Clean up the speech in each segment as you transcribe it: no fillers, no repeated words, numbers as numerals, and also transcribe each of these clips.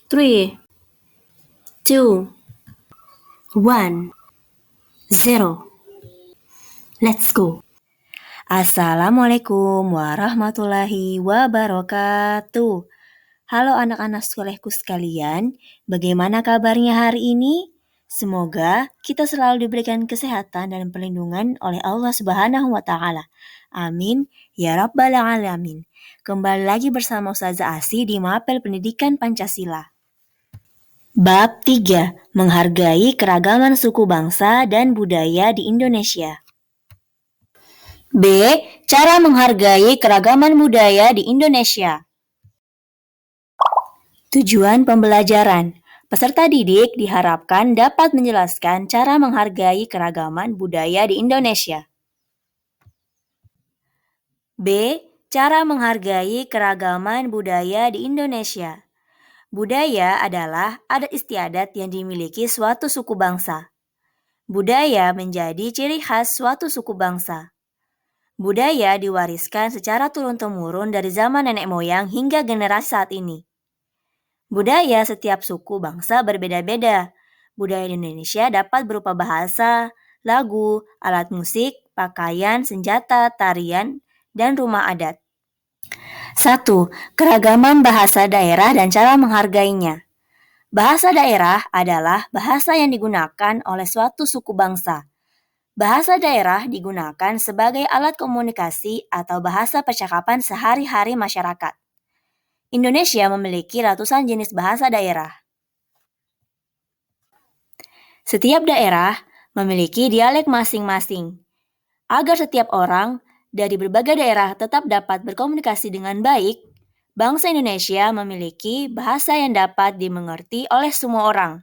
3, 2, 1, 0. Let's go. Assalamualaikum warahmatullahi wabarakatuh. Halo anak-anak sekolahku sekalian, bagaimana kabarnya hari ini? Semoga kita selalu diberikan kesehatan dan perlindungan oleh Allah Subhanahu wa Ta'ala. Amin ya Rabbal Alamin. Kembali lagi bersama Ustazah Asy di Mapel Pendidikan Pancasila. Bab 3. Menghargai keragaman suku bangsa dan budaya di Indonesia. B. Cara menghargai keragaman budaya di Indonesia. Tujuan pembelajaran. Peserta didik diharapkan dapat menjelaskan cara menghargai keragaman budaya di Indonesia. B. Cara menghargai keragaman budaya di Indonesia. Budaya adalah adat istiadat yang dimiliki suatu suku bangsa. Budaya menjadi ciri khas suatu suku bangsa. Budaya diwariskan secara turun-temurun dari zaman nenek moyang hingga generasi saat ini. Budaya setiap suku bangsa berbeda-beda. Budaya di Indonesia dapat berupa bahasa, lagu, alat musik, pakaian, senjata, tarian, dan rumah adat. 1. Keragaman bahasa daerah dan cara menghargainya. Bahasa daerah adalah bahasa yang digunakan oleh suatu suku bangsa. Bahasa daerah digunakan sebagai alat komunikasi atau bahasa percakapan sehari-hari masyarakat. Indonesia memiliki ratusan jenis bahasa daerah. Setiap daerah memiliki dialek masing-masing. Agar setiap orang dari berbagai daerah tetap dapat berkomunikasi dengan baik, bangsa Indonesia memiliki bahasa yang dapat dimengerti oleh semua orang.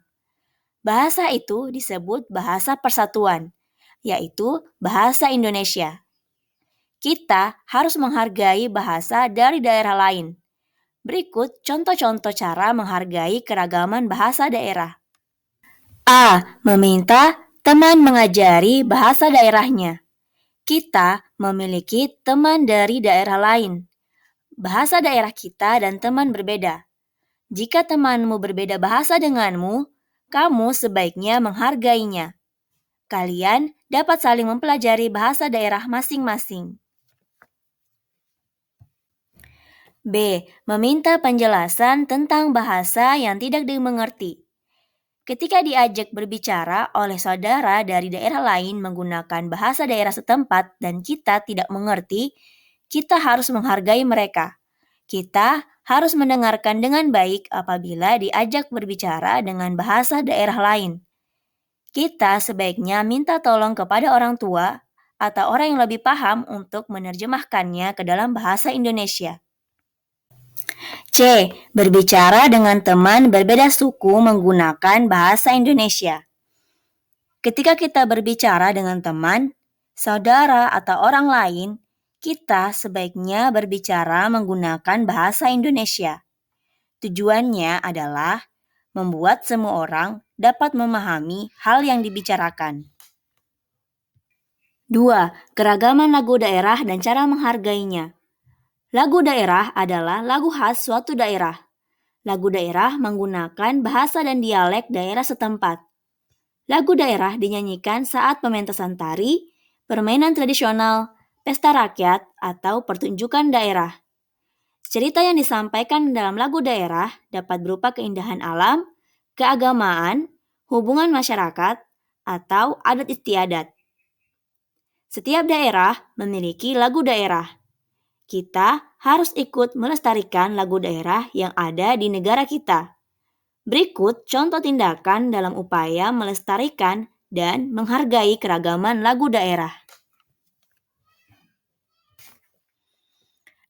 Bahasa itu disebut bahasa persatuan, yaitu bahasa Indonesia. Kita harus menghargai bahasa dari daerah lain. Berikut contoh-contoh cara menghargai keragaman bahasa daerah. A. Meminta teman mengajari bahasa daerahnya. Kita memiliki teman dari daerah lain. Bahasa daerah kita dan teman berbeda. Jika temanmu berbeda bahasa denganmu, kamu sebaiknya menghargainya. Kalian dapat saling mempelajari bahasa daerah masing-masing. B. Meminta penjelasan tentang bahasa yang tidak dimengerti. Ketika diajak berbicara oleh saudara dari daerah lain menggunakan bahasa daerah setempat dan kita tidak mengerti, kita harus menghargai mereka. Kita harus mendengarkan dengan baik apabila diajak berbicara dengan bahasa daerah lain. Kita sebaiknya minta tolong kepada orang tua atau orang yang lebih paham untuk menerjemahkannya ke dalam bahasa Indonesia. C. Berbicara dengan teman berbeda suku menggunakan bahasa Indonesia. Ketika kita berbicara dengan teman, saudara, atau orang lain, kita sebaiknya berbicara menggunakan bahasa Indonesia. Tujuannya adalah membuat semua orang dapat memahami hal yang dibicarakan. 2. Keragaman lagu daerah dan cara menghargainya. Lagu daerah adalah lagu khas suatu daerah. Lagu daerah menggunakan bahasa dan dialek daerah setempat. Lagu daerah dinyanyikan saat pementasan tari, permainan tradisional, pesta rakyat, atau pertunjukan daerah. Cerita yang disampaikan dalam lagu daerah dapat berupa keindahan alam, keagamaan, hubungan masyarakat, atau adat istiadat. Setiap daerah memiliki lagu daerah. Kita harus ikut melestarikan lagu daerah yang ada di negara kita. Berikut contoh tindakan dalam upaya melestarikan dan menghargai keragaman lagu daerah.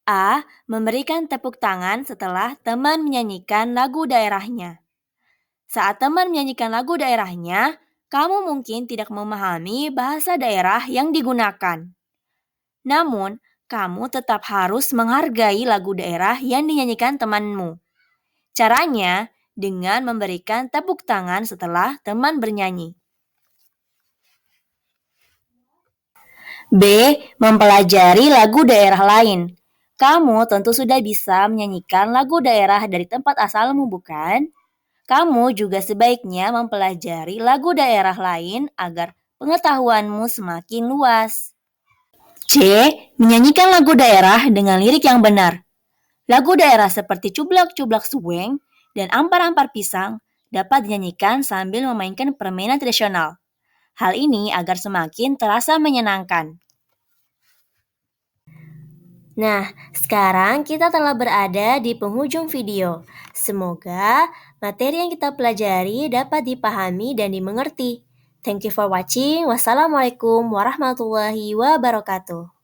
A. Memberikan tepuk tangan setelah teman menyanyikan lagu daerahnya. Saat teman menyanyikan lagu daerahnya, kamu mungkin tidak memahami bahasa daerah yang digunakan. Namun, kamu tetap harus menghargai lagu daerah yang dinyanyikan temanmu. Caranya dengan memberikan tepuk tangan setelah teman bernyanyi. B. Mempelajari lagu daerah lain. Kamu tentu sudah bisa menyanyikan lagu daerah dari tempat asalmu, bukan? Kamu juga sebaiknya mempelajari lagu daerah lain agar pengetahuanmu semakin luas. C. Menyanyikan lagu daerah dengan lirik yang benar. Lagu daerah seperti Cublak-Cublak Suweng dan Ampar-Ampar Pisang dapat dinyanyikan sambil memainkan permainan tradisional. Hal ini agar semakin terasa menyenangkan. Nah, sekarang kita telah berada di penghujung video. Semoga materi yang kita pelajari dapat dipahami dan dimengerti. Thank you for watching. Wassalamualaikum warahmatullahi wabarakatuh.